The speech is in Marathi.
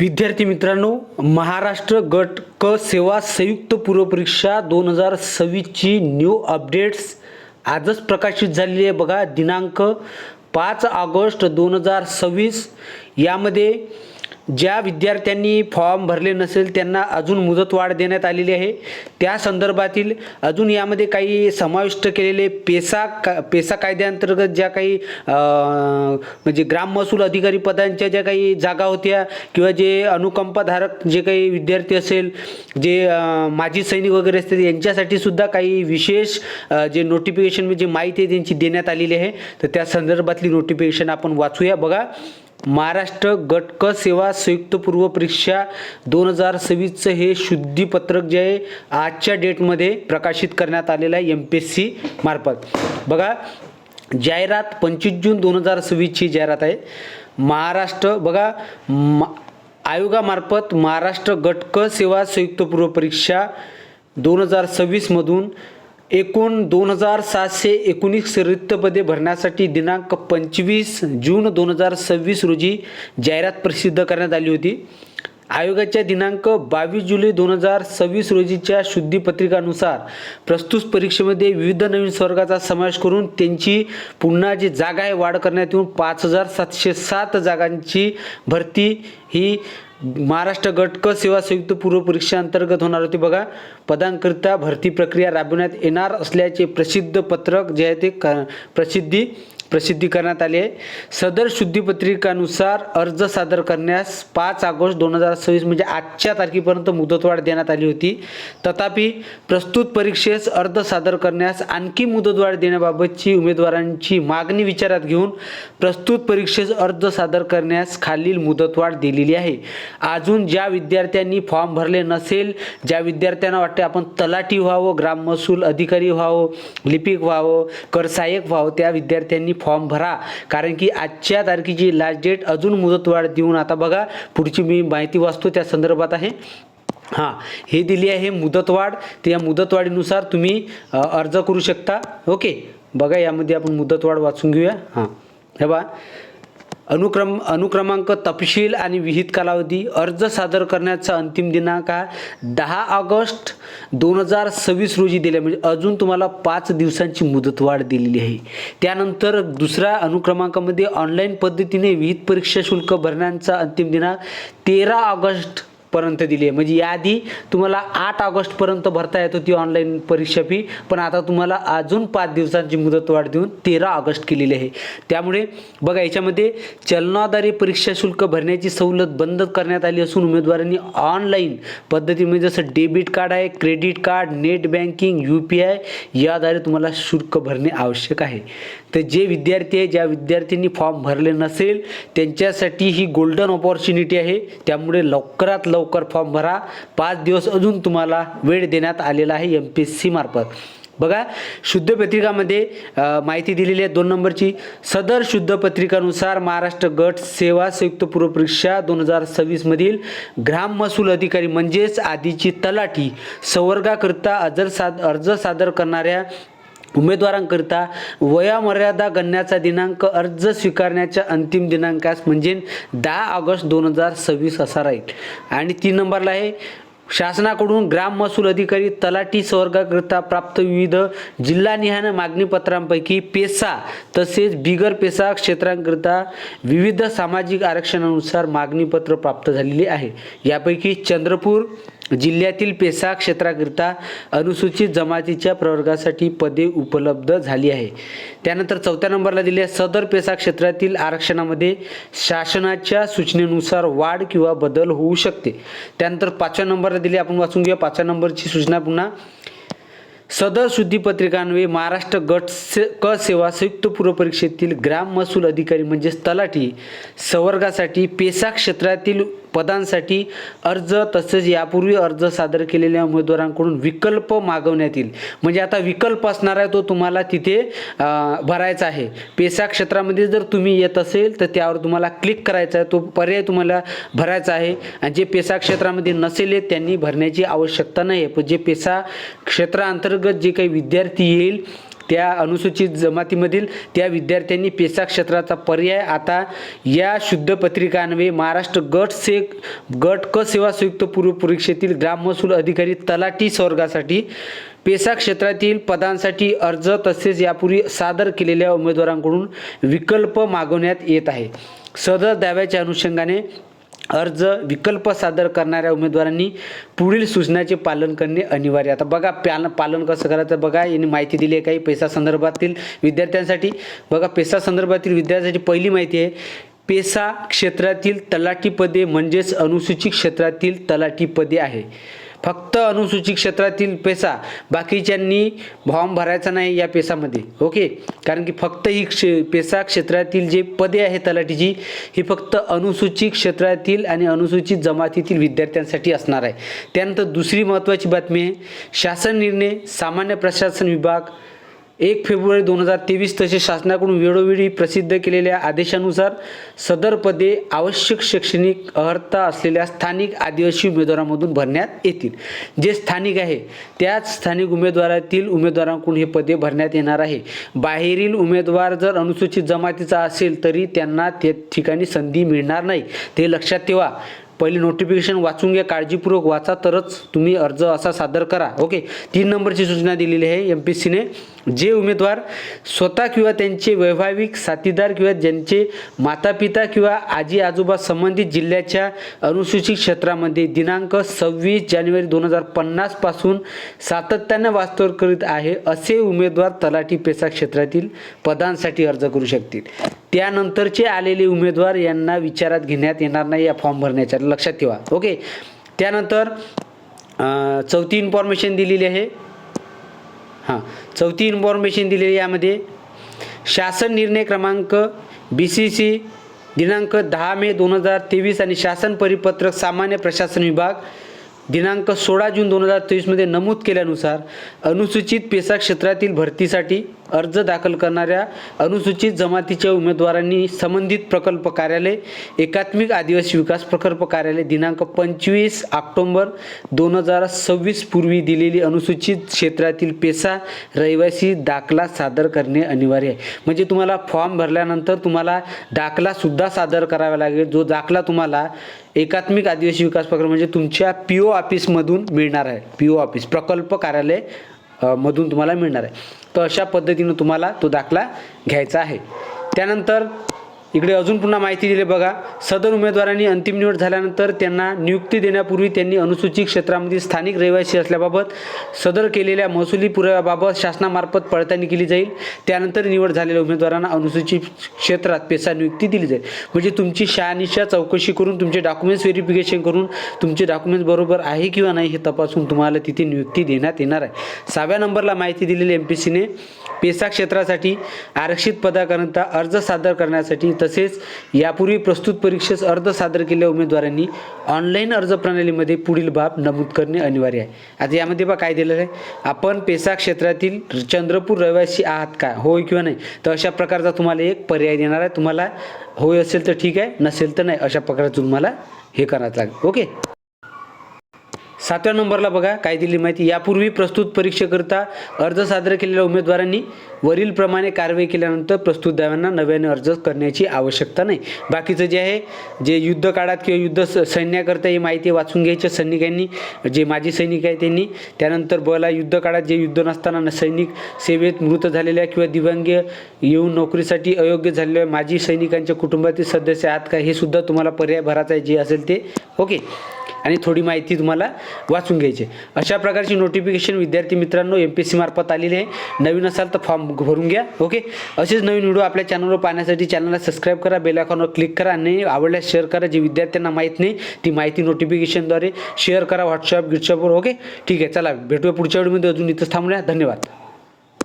विद्यार्थी मित्रांनो, महाराष्ट्र गट क सेवा संयुक्त पूर्वपरीक्षा 2026ची न्यू अपडेट्स आजच प्रकाशित झालेली आहे बघा. दिनांक 5 ऑगस्ट 2026 यामध्ये ज्या विद्यार्थ्यांनी फॉर्म भरले नसेल त्यांना अजून मुदतवाढ देण्यात आलेली आहे. त्या संदर्भातील अजून यामध्ये काही समाविष्ट केलेले पेसा कायद्याअंतर्गत ज्या काही म्हणजे ग्राम महसूल अधिकारी पदांच्या ज्या काही जागा होत्या किंवा जे अनुकंपाधारक जे काही विद्यार्थी असेल, जे माजी सैनिक वगैरे असतील, यांच्यासाठी सुद्धा काही विशेष जे नोटिफिकेशन म्हणजे माहिती आहे त्यांची देण्यात आलेली आहे. तर त्या संदर्भातली नोटिफिकेशन आपण वाचूया बघा. महाराष्ट्र गट क सेवा संयुक्त पूर्व परीक्षा 2026चं हे शुद्धीपत्रक जे आहे आजच्या डेटमध्ये प्रकाशित करण्यात आलेलं आहे MPSC मार्फत. बघा, जाहिरात 25 जून 2026ची जाहिरात आहे. महाराष्ट्र बघा आयोगामार्फत महाराष्ट्र गट क सेवा संयुक्त पूर्व परीक्षा 2026 मधून एकूण 2719 रिक्त पदे भरण्यासाठी दिनांक 25 जून 2026 रोजी जाहिरात प्रसिद्ध करण्यात आली होती. आयोगाच्या दिनांक 22 जुलै 2026 रोजीच्या शुद्धीपत्रिकानुसार प्रस्तुत परीक्षेमध्ये विविध नवीन वर्गाचा समावेश करून त्यांची पुन्हा जी जागा आहे वाढ करण्यात येऊन 5707 जागांची भरती ही महाराष्ट्र गट क सेवा संयुक्त पूर्व परीक्षा अंतर्गत होणार होती. बघा, पदांकरिता भरती प्रक्रिया राबविण्यात येणार असल्याचे प्रसिद्ध पत्रक जे आहे ते प्रसिद्धी करण्यात आली आहे. सदर शुद्धीपत्रिकानुसार अर्ज सादर करण्यास 5 ऑगस्ट 2026 म्हणजे आजच्या तारखेपर्यंत मुदतवाढ देण्यात आली होती. तथापि प्रस्तुत परीक्षेस अर्ज सादर करण्यास आणखी मुदतवाढ देण्याबाबतची उमेदवारांची मागणी विचारात घेऊन प्रस्तुत परीक्षेस अर्ज सादर करण्यास खालील मुदतवाढ दिलेली आहे. अजून ज्या विद्यार्थ्यांनी फॉर्म भरले नसेल, ज्या विद्यार्थ्यांना वाटते आपण तलाठी व्हावं, ग्राम महसूल अधिकारी व्हावं, लिपिक व्हावं, कर सहाय्यक व्हावं, त्या विद्यार्थ्यांनी फॉर्म भरा. कारण की आजच्या तारखेची लास्ट डेट अजून मुदतवाढ देऊन आता बघा पुढची मी माहिती वाचतो त्या संदर्भात आहे. हे दिली आहे मुदतवाढ. त्या मुदतवाढीनुसार तुम्ही अर्ज करू शकता. ओके, बघा यामध्ये आपण मुदतवाढ वाचून घेऊया. हे बघा, अनुक्रमांक तपशील आणि विहित कालावधी. अर्ज सादर करण्याचा अंतिम दिनांक 10 ऑगस्ट 2026 रोजी दिले, म्हणजे अजून तुम्हाला 5 दिवसांची मुदतवाढ दिलेली आहे. त्यानंतर दुसऱ्या अनुक्रमांकामध्ये ऑनलाईन पद्धतीने विहित परीक्षा शुल्क भरण्याचा अंतिम दिनांक 13 ऑगस्ट पर्यंत दिली आहे. म्हणजे याआधी तुम्हाला 8 ऑगस्ट पर्यंत भरता येत होती ऑनलाईन परीक्षा फी, पण आता तुम्हाला अजून 5 दिवसांची मुदतवाढ देऊन 13 ऑगस्ट केलेली आहे. त्यामुळे बघा याच्यामध्ये चलनाद्वारे परीक्षा शुल्क भरण्याची सवलत बंद करण्यात आली असून उमेदवारांनी ऑनलाईन पद्धतीमध्ये जसं डेबिट कार्ड आहे, credit card, net banking, UPI याद्वारे तुम्हाला शुल्क भरणे आवश्यक आहे. तर जे विद्यार्थी आहे, ज्या विद्यार्थ्यांनी फॉर्म भरले नसेल त्यांच्यासाठी ही गोल्डन ऑपॉर्च्युनिटी आहे. त्यामुळे लवकरात लवकर फॉर्म भरा. 5 दिवस अजून तुम्हाला वेळ देण्यात आलेला आहे MPSC मार्फत. बघा, शुद्ध पत्रिकामध्ये माहिती दिलेली आहे 2 नंबरची. सदर शुद्ध पत्रिकानुसार महाराष्ट्र गट सेवा संयुक्त पूर्व परीक्षा 2026 मधील ग्राम महसूल अधिकारी म्हणजेच आधीची तलाठी संवर्गाकरिता अर्ज सादर करणाऱ्या उमेदवारांकरिता वयोमर्यादा गणण्याचा दिनांक अर्ज स्वीकारण्याच्या अंतिम दिनांकास म्हणजे 10 ऑगस्ट 2026 असा राहील. आणि 3 नंबरला आहे शासनाकडून ग्राम महसूल अधिकारी तलाठी संवर्गाकरिता प्राप्त विविध जिल्हानिहाय मागणीपत्रांपैकी पेसा तसेच बिगर पेसा क्षेत्रांकरिता विविध सामाजिक आरक्षणानुसार मागणीपत्र प्राप्त झालेली आहे. यापैकी चंद्रपूर जिल्ह्यातील पेसा क्षेत्राकरिता अनुसूचित जमातीच्या प्रवर्गासाठी पदे उपलब्ध झाली आहे. त्यानंतर 4थ्या नंबरला दिले सदर पेसा क्षेत्रातील आरक्षणामध्ये शासनाच्या सूचनेनुसार वाढ किंवा बदल होऊ शकते. त्यानंतर 5व्या नंबरला दिले, आपण वाचून घेऊया 5व्या नंबरची सूचना पुन्हा. सदर शुद्धीपत्रिकान्वये महाराष्ट्र गट क सेवा संयुक्त पूर्व परीक्षेतील ग्राम महसूल अधिकारी म्हणजेच तलाठी संवर्गासाठी पेसा क्षेत्रातील पदांसाठी अर्ज तसेच यापूर्वी अर्ज सादर केलेल्या उमेदवारांकडून विकल्प मागवण्यात येईल. म्हणजे आता विकल्प असणार आहे, तो तुम्हाला तिथे भरायचा आहे. पेसा क्षेत्रामध्ये जर तुम्ही येत असेल तर त्यावर तुम्हाला क्लिक करायचा आहे, तो पर्याय तुम्हाला भरायचा आहे. आणि जे पेसा क्षेत्रामध्ये नसेल त्यांनी भरण्याची आवश्यकता नाही आहे. पण जे पेसा क्षेत्राअंतर्गत जे काही विद्यार्थी येईल त्या अनुसूचित जमातीमधील त्या विद्यार्थ्यांनी पेसा क्षेत्राचा पर्याय आता या शुद्ध पत्रिकान्वये महाराष्ट्र गट गट क सेवा संयुक्त पूर्व परीक्षेतील ग्राममहसूल अधिकारी तलाठी वर्गासाठी पेसा क्षेत्रातील पदांसाठी अर्ज तसेच यापूर्वी सादर केलेल्या उमेदवारांकडून विकल्प मागवण्यात येत आहे. सदर दाव्याच्या अनुषंगाने अर्ज विकल्प सादर करणाऱ्या उमेदवारांनी पुढील सूचनाचे पालन करणे अनिवार्य. आता बघा पालन कसं करायचं बघा, यांनी माहिती दिली आहे काही पेसा संदर्भातील विद्यार्थ्यांसाठी. बघा पेसा संदर्भातील विद्यार्थ्यांसाठी पहिली माहिती आहे, पेसा क्षेत्रातील तलाठी पदे म्हणजेच अनुसूचित क्षेत्रातील तलाठी पदे आहे. फक्त अनुसूचित क्षेत्रातील पेसा, बाकीच्यांनी फॉर्म भरायचा नाही या पेसामध्ये. ओके, कारण की फक्त ही पेसा क्षेत्रातील जे पदे आहे तलाठीची ही फक्त अनुसूचित क्षेत्रातील आणि अनुसूचित जमातीतील विद्यार्थ्यांसाठी असणार आहे. त्यानंतर दुसरी महत्त्वाची बातमी आहे, शासन निर्णय सामान्य प्रशासन विभाग 1 फेब्रुवारी 2023 तसेच शासनाकडून वेळोवेळी प्रसिद्ध केलेल्या आदेशानुसार सदर पदे आवश्यक शैक्षणिक अर्हता असलेल्या स्थानिक आदिवासी उमेदवारांमधून भरण्यात येतील. जे स्थानिक आहे त्याच स्थानिक उमेदवारातील उमेदवारांकडून हे पदे भरण्यात येणार आहे. बाहेरील उमेदवार जर अनुसूचित जमातीचा असेल तरी त्यांना त्या ठिकाणी संधी मिळणार नाही, ते लक्षात ठेवा. पहिले नोटिफिकेशन वाचून घ्या, काळजीपूर्वक वाचा, तरच तुम्ही अर्ज असा सादर करा. ओके, 3 नंबरची सूचना दिलेली आहे MPSCने. जे उमेदवार स्वतः किंवा त्यांचे वैवाहिक साथीदार किंवा ज्यांचे मातापिता किंवा आजी आजोबा संबंधित जिल्ह्याच्या अनुसूचित क्षेत्रामध्ये दिनांक 26 जानेवारी 2050 पासून सातत्याने वास्तव्य करीत आहे असे उमेदवार तलाठी पेसा क्षेत्रातील पदांसाठी अर्ज करू शकतील. त्यानंतरचे आलेले उमेदवार यांना विचारात घेण्यात येणार नाही या फॉर्म भरण्याच्या, लक्षात ठेवा. ओके, त्यानंतर चौथी इन्फॉर्मेशन दिलेली आहे. चौथी इन्फॉर्मेशन दिलेली यामध्ये शासन निर्णय क्रमांक BCC दिनांक 10 मे 2023 आणि शासन परिपत्रक सामान्य प्रशासन विभाग दिनांक 16 जून 2023 मध्ये नमूद केल्यानुसार अनुसूचित पेसा क्षेत्रातील भरतीसाठी अर्ज दाखल करणाऱ्या अनुसूचित जमातीच्या उमेदवारांनी संबंधित प्रकल्प कार्यालय एकात्मिक आदिवासी विकास प्रकल्प कार्यालय दिनांक 25 ऑक्टोबर 2026 पूर्वी दिलेली अनुसूचित क्षेत्रातील पेसा रहिवासी दाखला सादर करणे अनिवार्य आहे. म्हणजे तुम्हाला फॉर्म भरल्यानंतर तुम्हाला दाखला सुद्धा सादर करावा लागेल. जो दाखला तुम्हाला एकात्मिक आदिवासी विकास प्रकल्प म्हणजे तुमच्या PO ऑफिसमधून मिळणार आहे. PO ऑफिस प्रकल्प कार्यालय मधून तुम्हाला मिळणार आहे. तर अशा पद्धतीने तुम्हाला तो दाखला घ्यायचा आहे. त्यानंतर इकडे अजून पुन्हा माहिती दिली बघा, सदर उमेदवारांनी अंतिम निवड झाल्यानंतर त्यांना नियुक्ती देण्यापूर्वी त्यांनी अनुसूचित क्षेत्रामध्ये स्थानिक रहिवासी असल्याबाबत सदर केलेल्या महसुली पुराव्याबाबत शासनामार्फत पडताळणी केली जाईल. त्यानंतर निवड झालेल्या उमेदवारांना अनुसूचित क्षेत्रात पेसा नियुक्ती दिली जाईल. म्हणजे तुमची शहानिशा चौकशी करून तुमचे डॉक्युमेंट्स व्हेरिफिकेशन करून तुमचे डॉक्युमेंट्स बरोबर आहे किंवा नाही हे तपासून तुम्हाला तिथे नियुक्ती देण्यात येणार आहे. 6व्या नंबरला माहिती दिलेली MPSCने पेसा क्षेत्रासाठी आरक्षित पदाकरता अर्ज सादर करण्यासाठी तसेच यापूर्वी प्रस्तुत परीक्षेस अर्ज सादर केलेल्या उमेदवारांनी ऑनलाईन अर्ज प्रणालीमध्ये पुढील बाब नमूद करणे अनिवार्य आहे. आता यामध्ये बघा काय दिलेलं आहे, आपण पेसा क्षेत्रातील चंद्रपूर रहिवासी आहात का, होय किंवा नाही. तर अशा प्रकारचा तुम्हाला एक पर्याय देणार आहे. तुम्हाला होय असेल तर ठीक आहे, नसेल तर नाही, अशा प्रकारचं तुम्हाला हे करायचं लागेल. ओके, 7व्या नंबरला बघा काय दिली माहिती, यापूर्वी प्रस्तुत परीक्षेकरता अर्ज सादर केलेल्या उमेदवारांनी वरील प्रमाणे कारवाई केल्यानंतर प्रस्तुत दाव्यांना नव्याने अर्ज करण्याची आवश्यकता नाही. बाकीचं जे आहे जे युद्ध काळात किंवा युद्ध सैन्याकरता ही माहिती वाचून घ्यायची सैनिकांनी, जे माजी सैनिक आहे त्यांनी. त्यानंतर बला युद्ध काळात जे युद्ध नसताना सैनिक सेवेत मृत झालेल्या किंवा दिव्यांग येऊन नोकरीसाठी अयोग्य झालेल्या माजी सैनिकांच्या कुटुंबातील सदस्य आहात का, हे सुद्धा तुम्हाला पर्याय भरायचा आहे जे असेल ते. ओके, आणि थोडी माहिती तुम्हाला वाचून घ्यायची. अशा प्रकारची नोटिफिकेशन विद्यार्थी मित्रांनो MPSC मार्फत आलेली आहे. नवीन असाल तर फॉर्म भरून घ्या. ओके, असेच नवीन व्हिडिओ आपल्या चॅनलवर पाहण्यासाठी चॅनलला सबस्क्राईब करा, बेल आयकॉनवर क्लिक करा आणि आवडल्यास शेअर करा. जे विद्यार्थ्यांना माहीत नाही ती माहिती नोटिफिकेशनद्वारे शेअर करा व्हॉट्सअप गिट्सअपवर. ओके, ठीक आहे, चला भेटूया पुढच्या व्हिडिओमध्ये. अजून इथंच थांबूया. धन्यवाद.